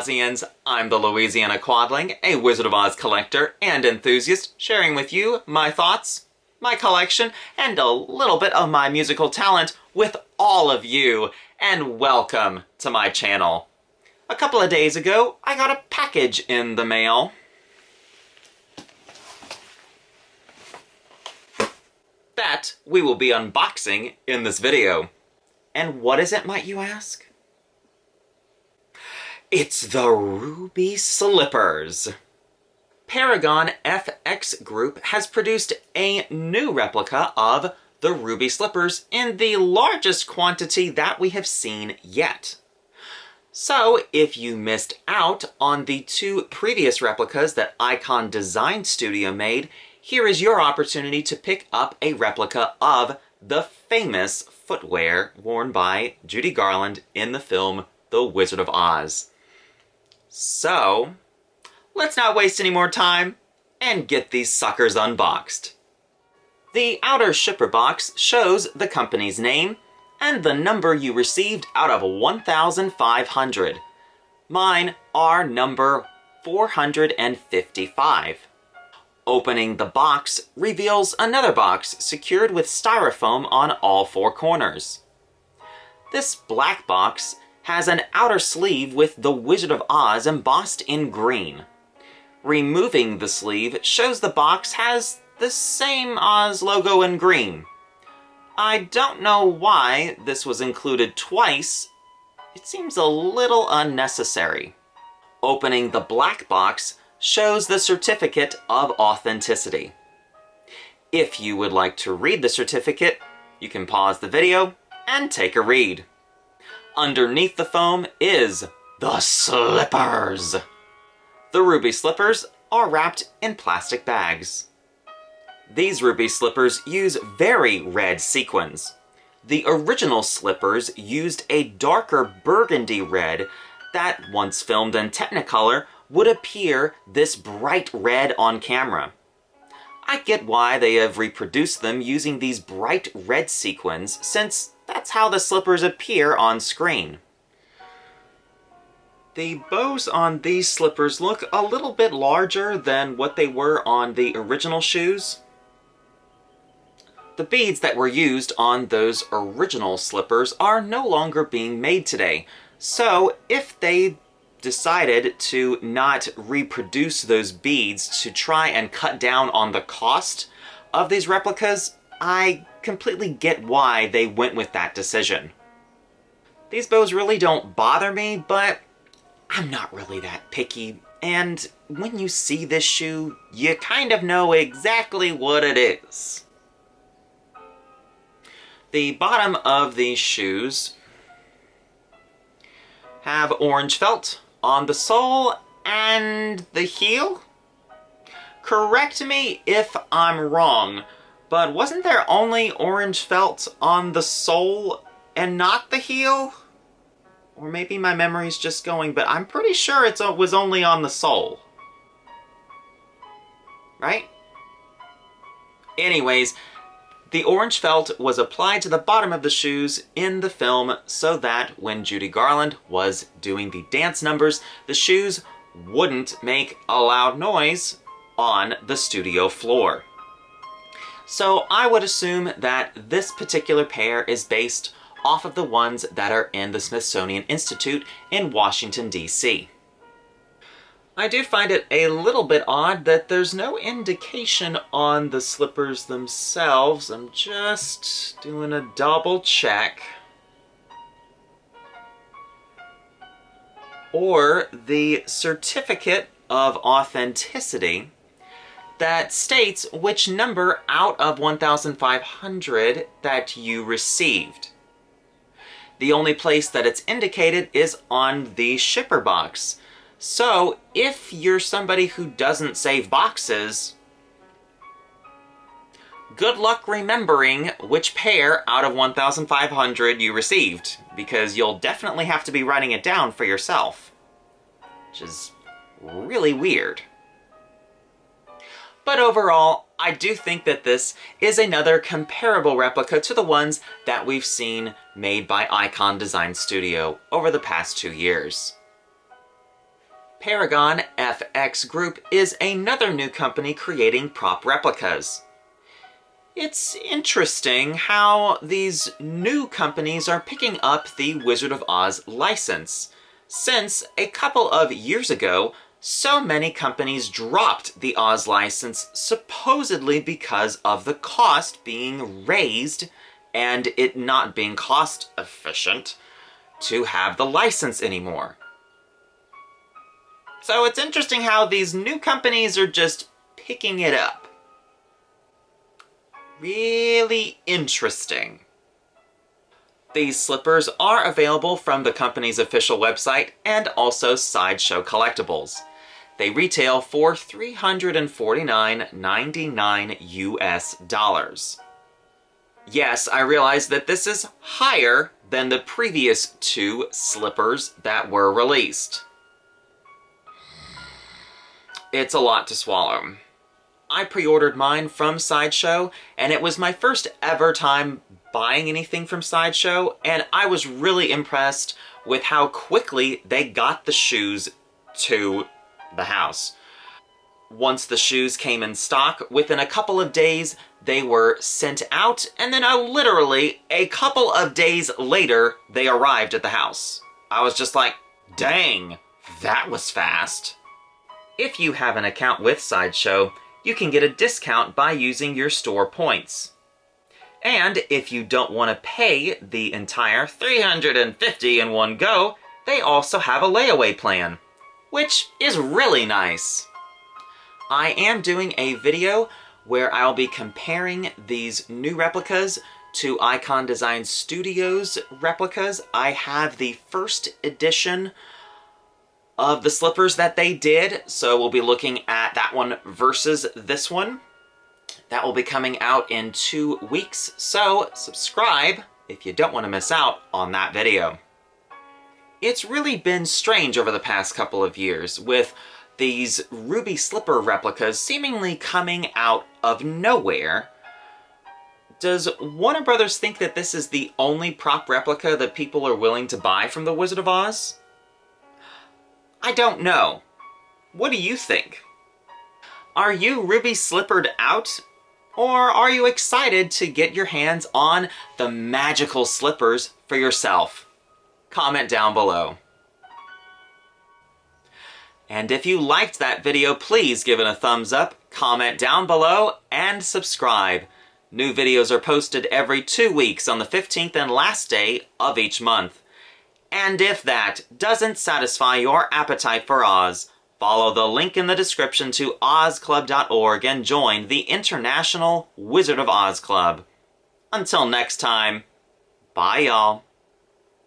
Ozians, I'm the Louisiana Quadling, a Wizard of Oz collector and enthusiast, sharing with you my thoughts, my collection, and a little bit of my musical talent with all of you, and welcome to my channel. A couple of days ago, I got a package in the mail. That we will be unboxing in this video. And what is it, might you ask? It's the Ruby Slippers. Paragon FX Group has produced a new replica of the Ruby Slippers in the largest quantity that we have seen yet. So, if you missed out on the two previous replicas that Icon Design Studio made, here is your opportunity to pick up a replica of the famous footwear worn by Judy Garland in the film The Wizard of Oz. So, let's not waste any more time and get these suckers unboxed. The outer shipper box shows the company's name and the number you received out of 1,500. Mine are number 455. Opening the box reveals another box secured with styrofoam on all four corners. This black box has an outer sleeve with the Wizard of Oz embossed in green. Removing the sleeve shows the box has the same Oz logo in green. I don't know why this was included twice. It seems a little unnecessary. Opening the black box shows the certificate of authenticity. If you would like to read the certificate, you can pause the video and take a read. Underneath the foam is the slippers. The Ruby Slippers are wrapped in plastic bags. These Ruby Slippers use very red sequins. The original slippers used a darker burgundy red that, once filmed in Technicolor, would appear this bright red on camera. I get why they have reproduced them using these bright red sequins, since that's how the slippers appear on screen. The bows on these slippers look a little bit larger than what they were on the original shoes. The beads that were used on those original slippers are no longer being made today, so if they decided to not reproduce those beads to try and cut down on the cost of these replicas, I completely get why they went with that decision. These bows really don't bother me, but I'm not really that picky, and when you see this shoe, you kind of know exactly what it is. The bottom of these shoes have orange felt on the sole and the heel. Correct me if I'm wrong, but wasn't there only orange felt on the sole and not the heel? Or maybe my memory's just going, but I'm pretty sure it was only on the sole. Right? Anyways, the orange felt was applied to the bottom of the shoes in the film so that when Judy Garland was doing the dance numbers, the shoes wouldn't make a loud noise on the studio floor. So I would assume that this particular pair is based off of the ones that are in the Smithsonian Institute in Washington, D.C. I do find it a little bit odd that there's no indication on the slippers themselves. I'm just doing a double check. Or the certificate of authenticity that states which number out of 1,500 that you received. The only place that it's indicated is on the shipper box. So, if you're somebody who doesn't save boxes, good luck remembering which pair out of 1,500 you received, because you'll definitely have to be writing it down for yourself, which is really weird. But overall, I do think that this is another comparable replica to the ones that we've seen made by Icon Design Studio over the past 2 years. Paragon FX Group is another new company creating prop replicas. It's interesting how these new companies are picking up the Wizard of Oz license, since a couple of years ago, so many companies dropped the Oz license supposedly because of the cost being raised and it not being cost efficient to have the license anymore. So it's interesting how these new companies are just picking it up. Really interesting. These slippers are available from the company's official website and also Sideshow Collectibles. They retail for $349.99 US. Yes, I realize that this is higher than the previous two slippers that were released. It's a lot to swallow. I pre-ordered mine from Sideshow, and it was my first ever time buying anything from Sideshow, and I was really impressed with how quickly they got the shoes to the house. Once the shoes came in stock, within a couple of days, they were sent out, and then literally a couple of days later, they arrived at the house. I was just like, dang, that was fast. If you have an account with Sideshow, you can get a discount by using your store points. And if you don't want to pay the entire $350 in one go, they also have a layaway plan, which is really nice. I am doing a video where I'll be comparing these new replicas to Icon Design Studios replicas. I have the first edition of the slippers that they did, so we'll be looking at that one versus this one. That will be coming out in 2 weeks, so subscribe if you don't want to miss out on that video. It's really been strange over the past couple of years, with these ruby slipper replicas seemingly coming out of nowhere. Does Warner Brothers think that this is the only prop replica that people are willing to buy from the Wizard of Oz? I don't know. What do you think? Are you ruby slippered out? Or are you excited to get your hands on the magical slippers for yourself? Comment down below. And if you liked that video, please give it a thumbs up, comment down below, and subscribe. New videos are posted every 2 weeks on the 15th and last day of each month. And if that doesn't satisfy your appetite for Oz, follow the link in the description to ozclub.org and join the International Wizard of Oz Club. Until next time, bye y'all.